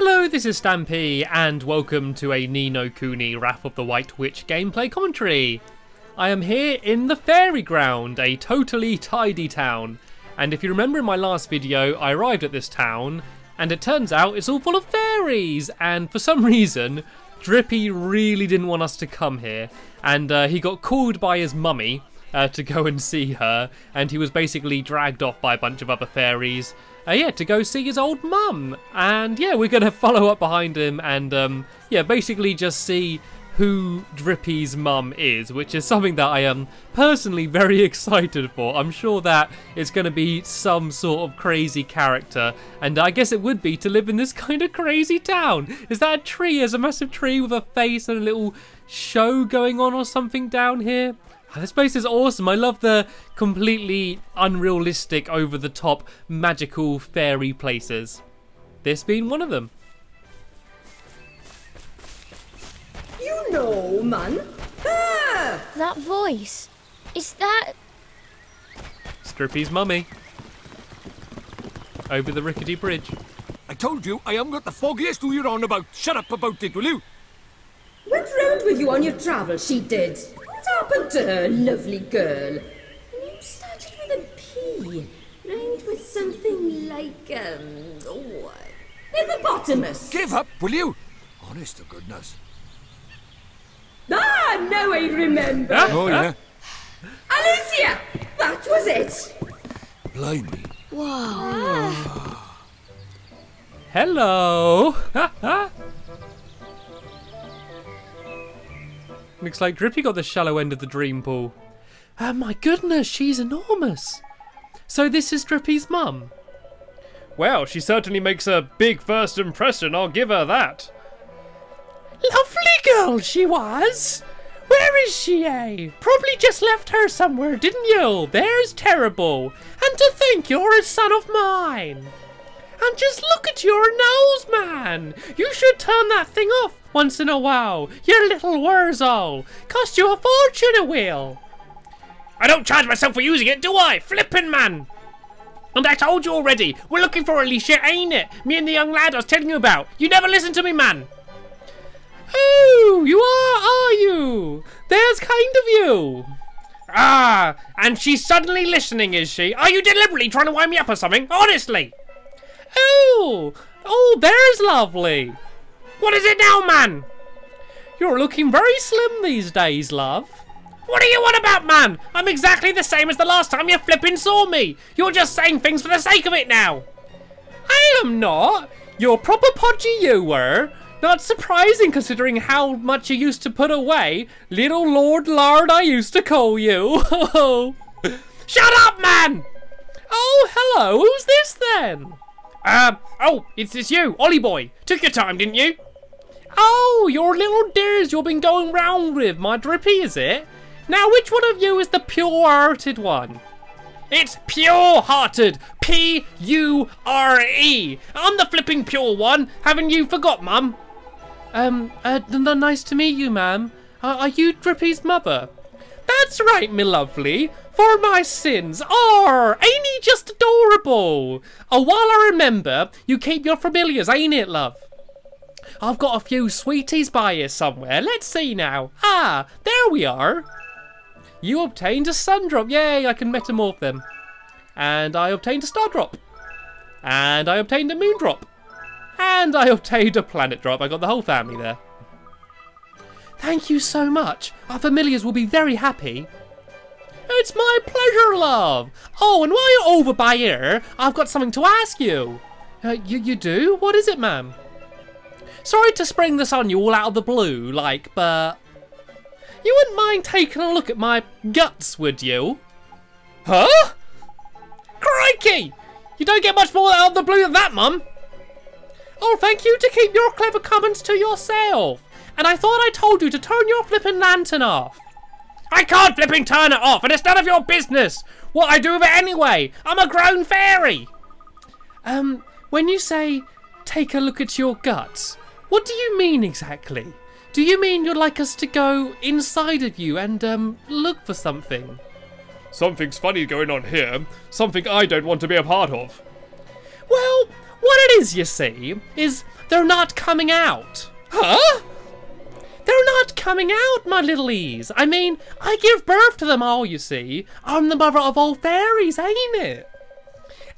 Hello, this is Stampy, and welcome to a Ni No Kuni Wrath of the White Witch gameplay commentary. I am here in the Fairyground, a totally tidy town. And if you remember in my last video, I arrived at this town, and it turns out it's all full of fairies. And for some reason, Drippy really didn't want us to come here. And he got called by his mummy to go and see her. And he was basically dragged off by a bunch of other fairies. To go see his old mum. And yeah, we're going to follow up behind him and basically just see who Drippy's mum is, which is something that I am personally very excited for. I'm sure that it's going to be some sort of crazy character, and I guess it would be to live in this kind of crazy town. Is that a tree? There's a massive tree with a face and a little show going on or something down here. This place is awesome. I love the completely unrealistic, over-the-top, magical fairy places. This being one of them. You know, man. Ah! That voice. Is that... It's Drippy's mummy. Over the rickety bridge. I told you I haven't got the foggiest who you're on about. Shut up about it, will you? Went round with you on your travels, she did. What happened to her, lovely girl? You started with a P, rhymed with something like, hippopotamus. Give up, will you? Honest to goodness. Ah, now I remember. Oh, yeah? Alicia, that was it. Blimey. Whoa. Hello. Looks like Drippy got the shallow end of the dream pool. My goodness, she's enormous. So this is Drippy's mum? Well, she certainly makes a big first impression, I'll give her that. Lovely girl she was. Where is she, eh? Probably just left her somewhere, didn't you? There's terrible. And to think you're a son of mine. And just look at your nose, man. You should turn that thing off once in a while. Your little wurzel. Cost you a fortune, it will. I don't charge myself for using it, do I? Flippin' man. And I told you already, we're looking for Alicia, ain't it? Me and the young lad I was telling you about. You never listen to me, man. Oh, you are you? There's kind of you. Ah, and she's suddenly listening, is she? Are you deliberately trying to wind me up or something? Honestly. Oh, there's lovely. What is it now, man? You're looking very slim these days, love. What are you on about, man? I'm exactly the same as the last time you flipping saw me. You're just saying things for the sake of it now. I am not. You're proper podgy, you were. Not surprising considering how much you used to put away. Little Lord Lard I used to call you. Shut up, man! Oh, hello. Who's this then? It's you, Ollie boy. Took your time, didn't you? Oh, your little dears you've been going round with, my Drippy, is it? Now, which one of you is the pure-hearted one? It's pure-hearted. P-U-R-E. I'm the flipping pure one. Haven't you forgot, Mum? Nice to meet you, ma'am. Are you Drippy's mother? That's right, me lovely. For my sins. Ain't he just adorable? While I remember, you keep your familiars, ain't it, love? I've got a few sweeties by here somewhere. Let's see now. Ah, there we are. You obtained a sun drop. Yay, I can metamorph them. And I obtained a star drop. And I obtained a moon drop. And I obtained a planet drop. I got the whole family there. Thank you so much. Our familiars will be very happy. It's my pleasure, love. Oh, and while you're over by here, I've got something to ask you. You do? What is it, ma'am? Sorry to spring this on you all out of the blue, but... You wouldn't mind taking a look at my guts, would you? Huh? Crikey! You don't get much more out of the blue than that, Mum. Oh, thank you to keep your clever comments to yourself. And I thought I told you to turn your flippin' lantern off. I can't flipping turn it off, and it's none of your business. What I do with it anyway. I'm a grown fairy. When you say, take a look at your guts, what do you mean exactly? Do you mean you'd like us to go inside of you and, look for something? Something's funny going on here. Something I don't want to be a part of. Well, What it is, you see, is they're not coming out. Huh? They're not coming out, my littlies. I mean, I give birth to them all, you see. I'm the mother of all fairies, ain't it?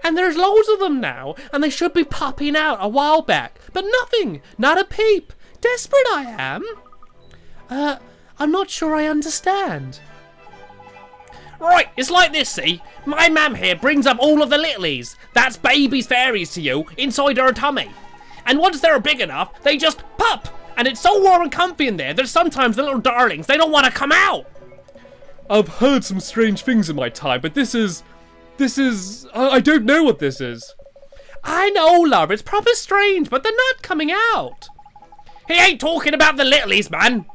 And there's loads of them now, and they should be popping out a while back. But nothing, not a peep. Desperate I am. I'm not sure I understand. Right, it's like this, see? My mam here brings up all of the littlies. That's baby's fairies to you, inside her tummy. And once they're big enough, they just pop. And it's so warm and comfy in there that sometimes the little darlings, they don't want to come out. I've heard some strange things in my time, but this is, I don't know what this is. I know, love, it's proper strange, but they're not coming out. He ain't talking about the littlies, man.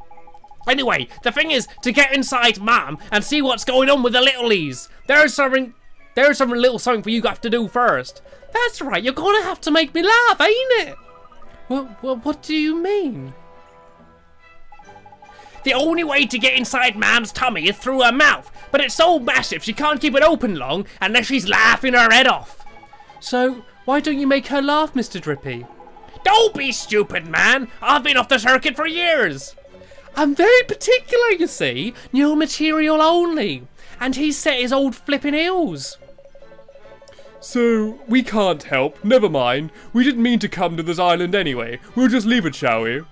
Anyway, the thing is to get inside Mum and see what's going on with the littlies. There's some little something for you have to do first. That's right, you're gonna have to make me laugh, ain't it? Well, what do you mean? The only way to get inside Mam's tummy is through her mouth, but it's so massive she can't keep it open long unless she's laughing her head off. So, why don't you make her laugh, Mr. Drippy? Don't be stupid, man. I've been off the circuit for years. I'm very particular, you see. New material only. And he's set his old flipping heels. So, we can't help. Never mind. We didn't mean to come to this island anyway. We'll just leave it, shall we?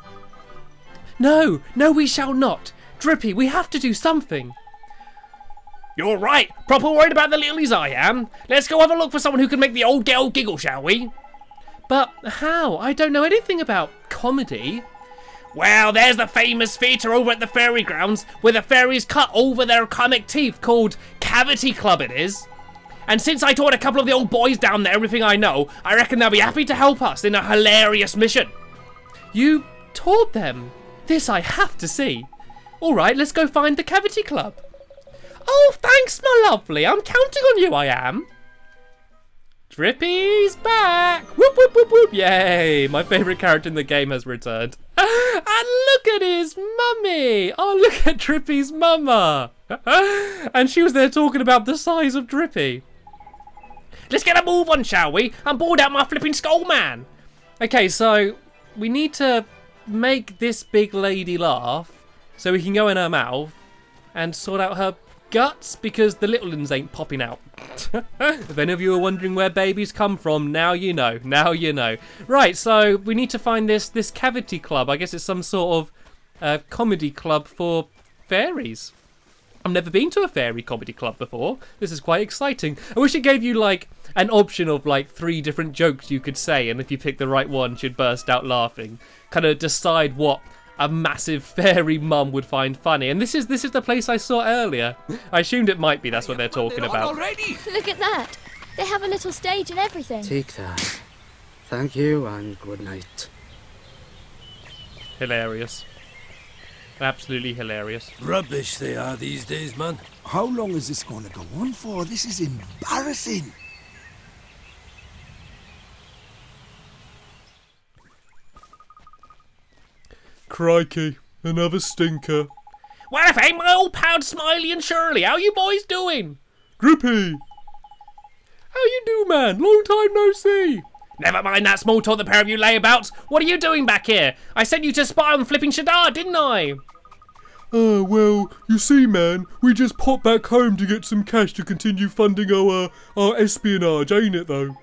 No, we shall not. Drippy, we have to do something. You're right. Proper worried about the littlies I am. Let's go have a look for someone who can make the old girl giggle, shall we? But how? I don't know anything about comedy. Well, there's the famous theatre over at the Fairygrounds where the fairies cut over their comic teeth, called Cavity Club it is. And since I taught a couple of the old boys down there everything I know, I reckon they'll be happy to help us in a hilarious mission. You taught them? This I have to see. Alright, let's go find the Cavity Club. Oh, thanks, my lovely. I'm counting on you, I am. Drippy's back! Whoop, whoop, whoop, whoop! Yay! My favourite character in the game has returned. And look at his mummy! Oh, look at Drippy's mama! And she was there talking about the size of Drippy. Let's get a move on, shall we? I'm bored out my flipping skull, man! Okay, so we need to make this big lady laugh so we can go in her mouth and sort out her guts because the little ones ain't popping out. If any of you are wondering where babies come from, now you know. Now you know. Right, so we need to find this Cavity Club. I guess it's some sort of comedy club for fairies. I've never been to a fairy comedy club before. This is quite exciting. I wish it gave you like an option of like 3 different jokes you could say, and if you pick the right one, she'd burst out laughing. Kind of decide what a massive fairy mum would find funny. And this is the place I saw earlier. I assumed it might be. That's what they're talking about. Already? Look at that. They have a little stage and everything. Take that. Thank you and good night. Hilarious. Absolutely hilarious. Rubbish they are these days, man. How long is this going to go on for? This is embarrassing. Crikey, another stinker. Well, if ain't my old pals Smiley and Shirley, how you boys doing? Drippy! How you do, man? Long time no see. Never mind that small talk the pair of you layabouts. What are you doing back here? I sent you to spy on flipping Shadar, didn't I? Well, you see, man, we just popped back home to get some cash to continue funding our espionage, ain't it, though?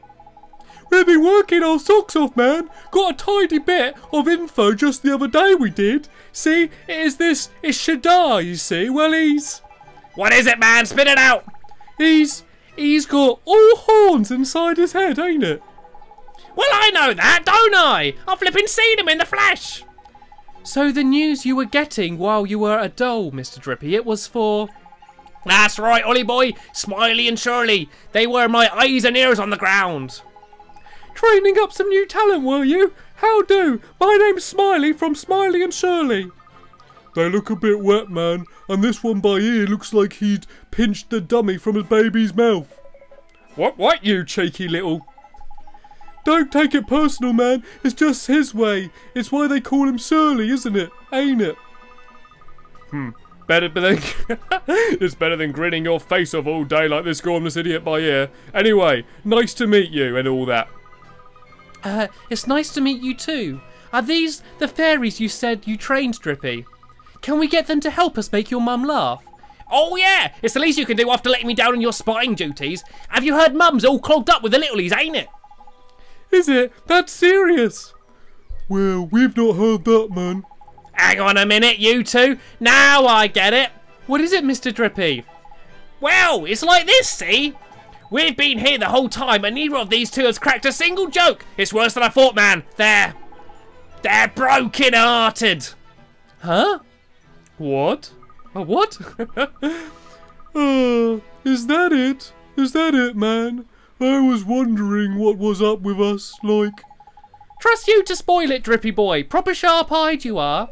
We've been working our socks off, man. Got a tidy bit of info just the other day we did. See, it's Shadar, you see. Well, What is it, man? Spit it out! He's got all horns inside his head, ain't it? Well, I know that, don't I? I've flipping seen him in the flesh. So the news you were getting while you were a doll, Mr. Drippy, it was for... That's right, Ollie boy. Smiley and Shirley. They were my eyes and ears on the ground. Training up some new talent, were you? How do? My name's Smiley from Smiley and Shirley. They look a bit wet, man, and this one by here looks like he'd pinched the dummy from his baby's mouth. What, you cheeky little... Don't take it personal, man. It's just his way. It's why they call him Shirley, isn't it? Ain't it? Better than... It's better than grinning your face off all day like this girl and this idiot by ear. Anyway, nice to meet you and all that. It's nice to meet you too. Are these the fairies you said you trained, Drippy? Can we get them to help us make your mum laugh? Oh yeah, it's the least you can do after letting me down on your spotting duties. Have you heard Mum's all clogged up with the littlies, ain't it? Is it? That's serious. Well, we've not heard that, man. Hang on a minute, you two. Now I get it. What is it, Mr. Drippy? Well, it's like this, see? We've been here the whole time and neither of these two has cracked a single joke. It's worse than I thought, man. They're broken-hearted. Huh? What? What? Is that it? Is that it, man? I was wondering what was up with us, like... Trust you to spoil it, Drippy boy. Proper sharp-eyed you are.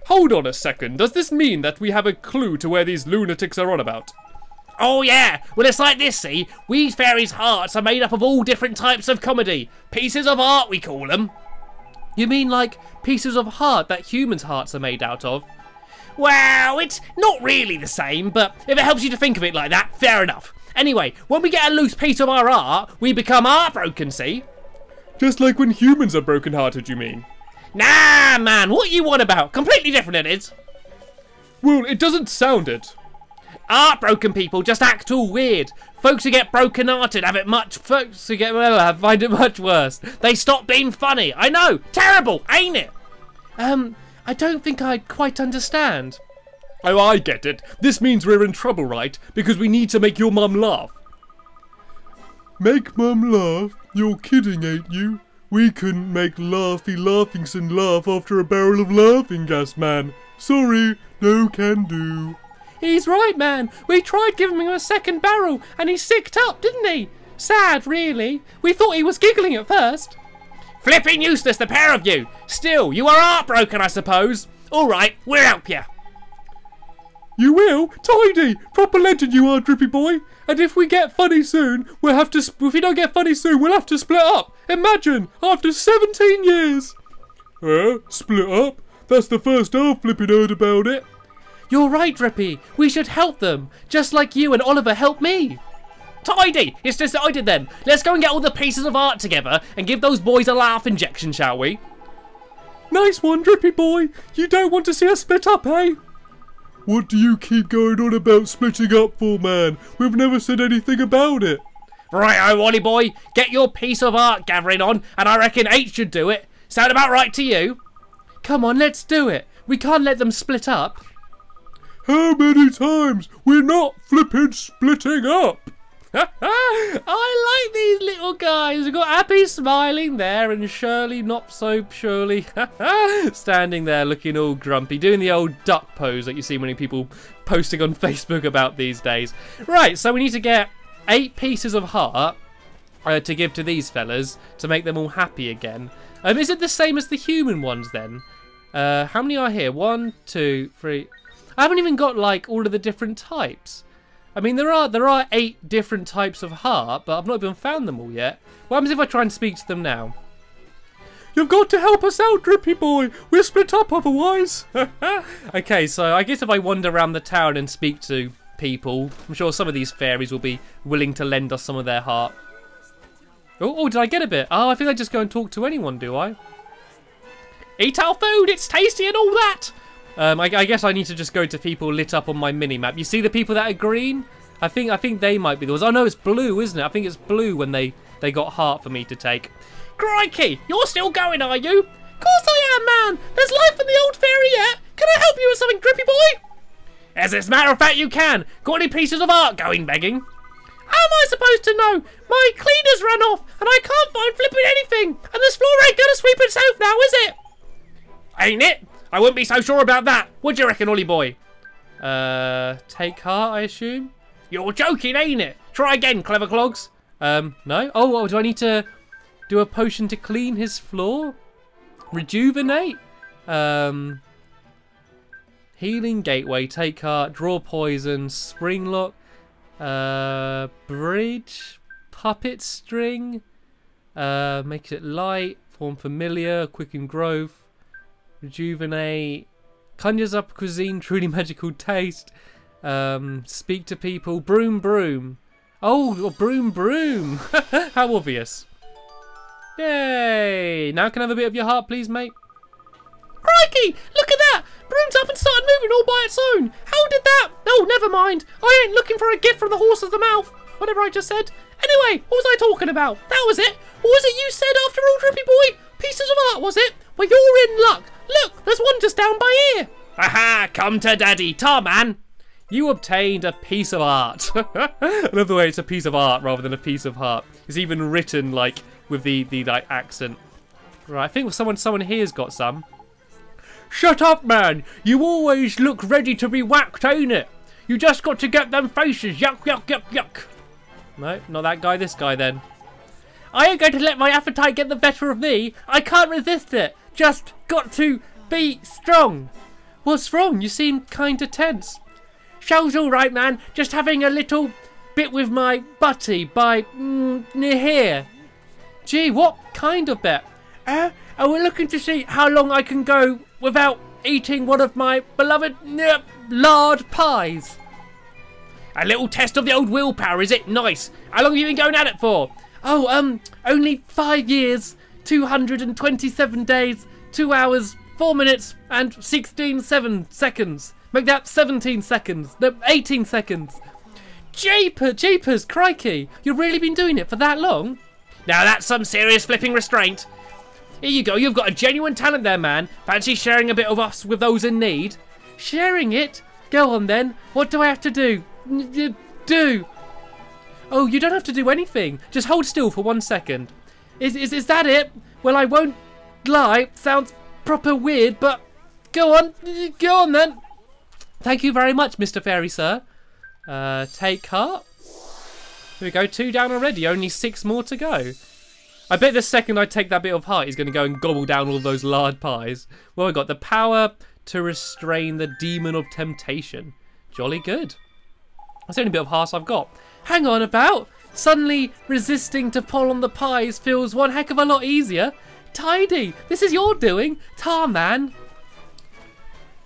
Hold on a second. Does this mean that we have a clue to where these lunatics are on about? Oh yeah, well it's like this, see? We fairies' hearts are made up of all different types of comedy. Pieces of art, we call them. You mean like pieces of heart that humans' hearts are made out of? Well, it's not really the same, but if it helps you to think of it like that, fair enough. Anyway, when we get a loose piece of our art, we become heartbroken, see? Just like when humans are broken-hearted, you mean? Nah, man, what you want about? Completely different it is. Well, it doesn't sound it. Heartbroken people just act all weird. Folks who get broken-hearted have it much... Folks who get... well, find it much worse. They stop being funny. I know. Terrible, ain't it? I don't think I quite understand. Oh, I get it. This means we're in trouble, right? Because we need to make your mum laugh. Make mum laugh? You're kidding, ain't you? We couldn't make Laughy Laughingson laugh after a barrel of laughing gas, man. Sorry, no can do. He's right, man. We tried giving him a second barrel and he sicked up, didn't he? Sad, really. We thought he was giggling at first. Flipping useless, the pair of you. Still, you are heartbroken, I suppose. All right, we'll help you. You will? Tidy! Proper legend you are, Drippy boy. And if we get funny soon, we'll have to... if we don't get funny soon, we'll have to split up. Imagine, after 17 years. Split up? That's the first I've flipping heard about it. You're right, Drippy. We should help them, just like you and Oliver helped me. Tidy! It's decided then. Let's go and get all the pieces of art together and give those boys a laugh injection, shall we? Nice one, Drippy boy. You don't want to see us split up, eh? What do you keep going on about splitting up for, man? We've never said anything about it. Right-o, Ollie boy. Get your piece of art gathering on, and I reckon 8 should do it. Sound about right to you? Come on, let's do it. We can't let them split up. How many times? We're not flipping splitting up. I like these little guys. We've got Happy smiling there and Shirley not so surely standing there looking all grumpy, doing the old duck pose that you see many people posting on Facebook about these days. Right, so we need to get 8 pieces of heart to give to these fellas to make them all happy again. Is it the same as the human ones then? How many are here? 1, 2, 3. I haven't even got like all of the different types. I mean, there are 8 different types of heart, but I've not even found them all yet. What happens if I try and speak to them now? You've got to help us out, Drippy boy. We're split up otherwise. Okay, so I guess if I wander around the town and speak to people, I'm sure some of these fairies will be willing to lend us some of their heart. Oh, did I get a bit? Oh, I think I just go and talk to anyone, do I? Eat our food, it's tasty and all that. I guess I need to just go to people lit up on my mini-map. You see the people that are green? I think they might be the ones. Oh no, it's blue, isn't it? I think it's blue when they got heart for me to take. Crikey, you're still going, are you? Of course I am, man. There's life in the old fairy yet. Can I help you with something, Drippy boy? As a matter of fact, you can. Got any pieces of art going, begging? How am I supposed to know? My cleaner's run off, and I can't find flipping anything. And this floor ain't gonna sweep itself now, is it? Ain't it? I wouldn't be so sure about that. What do you reckon, Ollie boy? Take heart, I assume? You're joking, ain't it? Try again, clever clogs. No? Oh, do I need to do a potion to clean his floor? Rejuvenate? Healing gateway, take heart, draw poison, spring lock, bridge, puppet string, make it light, form familiar, quicken growth. Rejuvenate, conjures up cuisine, truly magical taste, speak to people, broom broom. Oh, broom broom. How obvious. Yay! Now can I have a bit of your heart, please, mate? Crikey! Look at that! Broom's up and started moving all by its own. How did that? Oh, never mind. I ain't looking for a gift from the horse's mouth. Whatever I just said. Anyway, what was I talking about? That was it. What was it you said after all, Drippy boy? Pieces of art, was it? Well, you're in luck. Look, there's one just down by here. Aha! Come to daddy, tar man. You obtained a piece of art. I love the way it's a piece of art rather than a piece of heart. It's even written like with the like accent. Right, I think someone here's got some. Shut up, man. You always look ready to be whacked, ain't it? You just got to get them faces. Yuck, yuck, yuck, yuck. No, not that guy, this guy then. I ain't going to let my appetite get the better of me. I can't resist it. Just got to be strong. What's wrong? You seem kinda tense. Show's all right, man. Just having a little bit with my butty by near here. Gee, what kind of bet? We're looking to see how long I can go without eating one of my beloved lard pies. A little test of the old willpower, is it? Nice. How long have you been going at it for? Oh, only 5 years, 227 days, 2 hours, 4 minutes, and 16 seconds. Make that 17 seconds. No, 18 seconds. Jeepers, crikey. You've really been doing it for that long? Now that's some serious flipping restraint. Here you go, you've got a genuine talent there, man. Fancy sharing a bit of us with those in need? Sharing it? Go on then. What do I have to do? Do? Oh, you don't have to do anything. Just hold still for 1 second. Is that it? Well, I won't lie. Sounds proper weird, but go on then. Thank you very much, Mr. Fairy, sir. Take heart. Here we go, 2 down already. Only 6 more to go. I bet the second I take that bit of heart, he's going to go and gobble down all those lard pies. Well, I got the power to restrain the demon of temptation. Jolly good. That's the only bit of heart I've got. Hang on about. Suddenly resisting to pull on the pies feels one heck of a lot easier. Tidy. This is your doing. Tar man.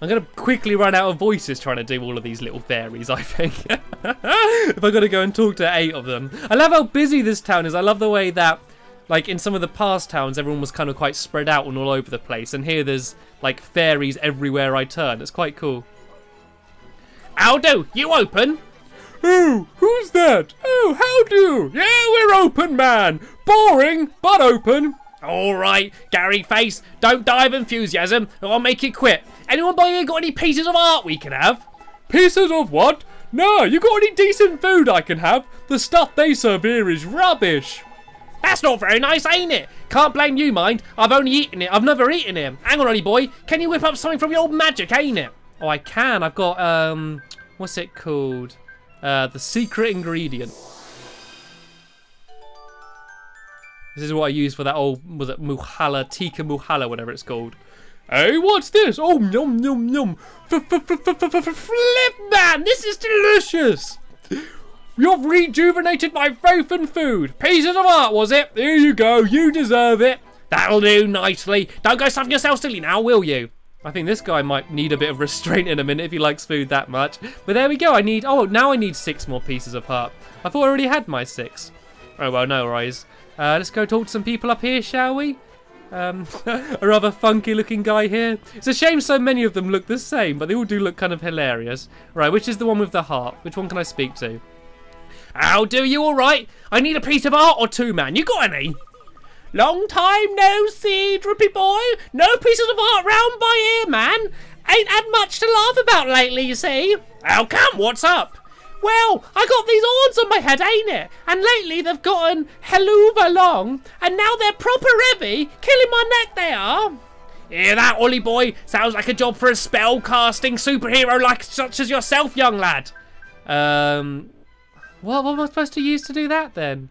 I'm going to quickly run out of voices trying to do all of these little fairies, I think. If I've got to go and talk to 8 of them. I love how busy this town is. I love the way that, like, in some of the past towns, everyone was kind of quite spread out and all over the place. And here there's, like, fairies everywhere I turn. It's quite cool. Howdo, you open? Oh, who's that? Oh, how do? Yeah, we're open, man. Boring, but open. All right, Gary Face, don't die of enthusiasm or I'll make you quit. Anyone by here got any pieces of art we can have? Pieces of what? No, you got any decent food I can have? The stuff they serve here is rubbish. That's not very nice, ain't it? Can't blame you, mind. I've only eaten it. I've never eaten it. Hang on, honey boy. Can you whip up something from your old magic, ain't it? Oh, I can. I've got, what's it called? The secret ingredient. This is what I use for that old, was it Muhala, Tikka Muhala, whatever it's called. Hey, what's this? Oh, yum, yum, yum. Flip, man, this is delicious. You've rejuvenated my faith in food. Pieces of art, was it? Here you go. You deserve it. That'll do nicely. Don't go stuffing yourself silly now, will you? I think this guy might need a bit of restraint in a minute if he likes food that much. But there we go. Now I need 6 more pieces of heart. I thought I already had my 6. Oh, well, no worries. Let's go talk to some people up here, shall we? A rather funky looking guy here. It's a shame so many of them look the same, but they all do look kind of hilarious. Right, which is the one with the heart? Which one can I speak to? How do you, all right? I need a piece of art or 2, man. You got any? Long time no see, Drippy boy. No pieces of art round by here, man. Ain't had much to laugh about lately, you see. How come? What's up? Well, I got these horns on my head, ain't it? And lately they've gotten helluva long, and now they're proper heavy, killing my neck they are. Hear that, Ollie boy? Sounds like a job for a spell-casting superhero like such as yourself, young lad. What am I supposed to use to do that then?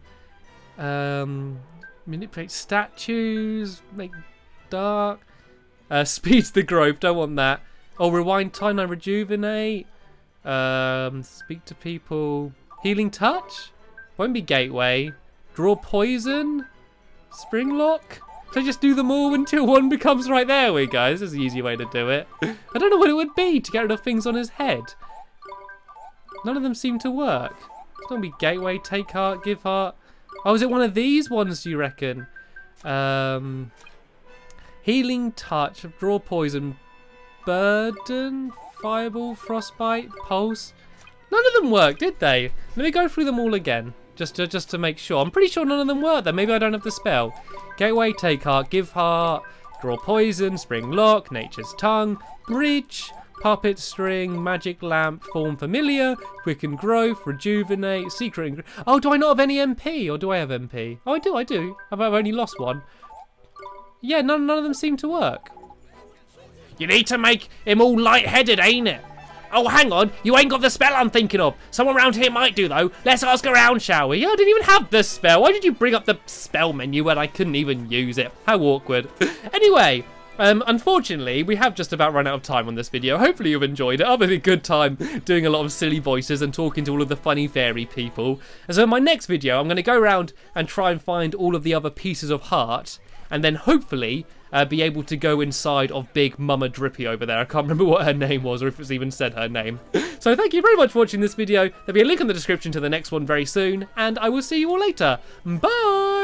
Manipulate statues, make dark. Speeds the growth, don't want that. Oh, rewind time and rejuvenate. Speak to people. Healing touch? Won't be gateway. Draw poison? Spring lock? Should I just do them all until one becomes right there we go? This is the easy way to do it. I don't know what it would be to get rid of things on his head. None of them seem to work. It's gonna be gateway, take heart, give heart. Oh, is it one of these ones, do you reckon? Healing touch, draw poison, burden, fireball, frostbite, pulse. None of them worked, did they? Let me go through them all again, just to make sure. I'm pretty sure none of them worked. Then maybe I don't have the spell. Gateway, take heart, give heart, draw poison, spring lock, nature's tongue, bridge, puppet string, magic lamp, form familiar, quicken growth, rejuvenate, secret. Oh, do I not have any MP, or do I have MP? Oh, I do. I've only lost one. Yeah, none of them seem to work. You need to make him all light-headed, ain't it? Oh, hang on. You ain't got the spell I'm thinking of. Someone around here might do, though. Let's ask around, shall we? I didn't even have the spell. Why did you bring up the spell menu when I couldn't even use it? How awkward. Anyway, unfortunately, we have just about run out of time on this video. Hopefully you've enjoyed it. I've had a good time doing a lot of silly voices and talking to all of the funny fairy people. And so in my next video, I'm going to go around and try and find all of the other pieces of heart. And then hopefully be able to go inside of Big Mama Drippy over there. I can't remember what her name was or if it's even said her name. So thank you very much for watching this video. There'll be a link in the description to the next one very soon. And I will see you all later. Bye!